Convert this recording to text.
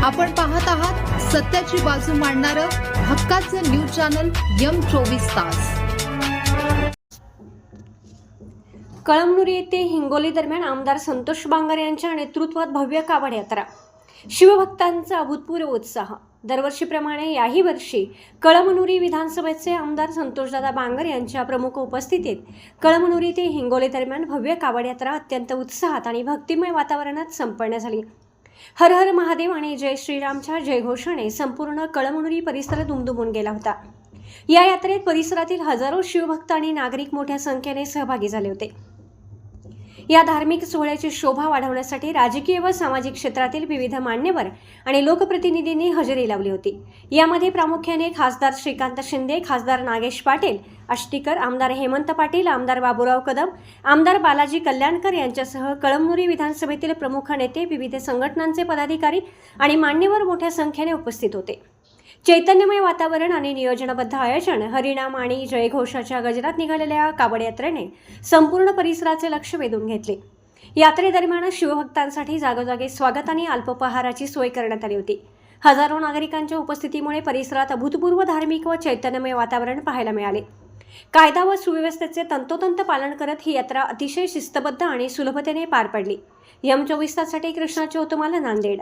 आपण पाहत आहात सत्याची बाजू मांडणारं हक्काचं न्यूज चॅनल M24 तास। कळमनुरी येथे हिंगोली दरम्यान आमदार संतोष बांगर यांच्या नेतृत्वात भव्य कावड यात्रा। शिवभक्तांचा अभूतपूर्व उत्साह। दरवर्षीप्रमाणे याही वर्षी कळमनुरी विधानसभेचे आमदार संतोषदादा बांगर यांच्या प्रमुख उपस्थितीत कळमनुरी ते हिंगोली दरम्यान भव्य कावड यात्रा अत्यंत उत्साहात आणि भक्तिमय वातावरणात संपन्न झाली। हर हर महादेव आणि जय श्रीरामच्या जयघोषाने संपूर्ण कळमनुरी परिसर दुमदुमून गेला होता। या यात्रेत परिसरातील हजारो शिवभक्त आणि नागरिक मोठ्या संख्येने सहभागी झाले होते। या धार्मिक सोहळ्याची शोभा वाढवण्यासाठी राजकीय व सामाजिक क्षेत्रातील विविध मान्यवर आणि लोकप्रतिनिधींनी हजेरी लावली होती। यामध्ये प्रामुख्याने खासदार श्रीकांत शिंदे, खासदार नागेश पाटील आष्टीकर, आमदार हेमंत पाटील, आमदार बाबूराव कदम, आमदार बालाजी कल्याणकर यांच्यासह कळमनुरी विधानसभेतील प्रमुख नेते, विविध संघटनांचे पदाधिकारी आणि मान्यवर मोठ्या संख्येने उपस्थित होते। चैतन्यमय वातावरण आणि नियोजनबद्ध आयोजन, हरिनाम आणि जयघोषाच्या गजरात निघालेल्या कावड यात्रेने संपूर्ण परिसराचे लक्ष वेधून घेतले। यात्रेदरम्यान शिवभक्तांसाठी जागोजागी स्वागत आणि अल्पोपहाराची सोय करण्यात आली होती। हजारो नागरिकांच्या उपस्थितीमुळे परिसरात अभूतपूर्व धार्मिक व चैतन्यमय वातावरण पाहायला मिळाले। कायदा व सुव्यवस्थेचे तंतोतंत पालन करत ही यात्रा अतिशय शिस्तबद्ध आणि सुलभतेने पार पडली। M24 ताससाठी कृष्णा चौतुमाला, नांदेड।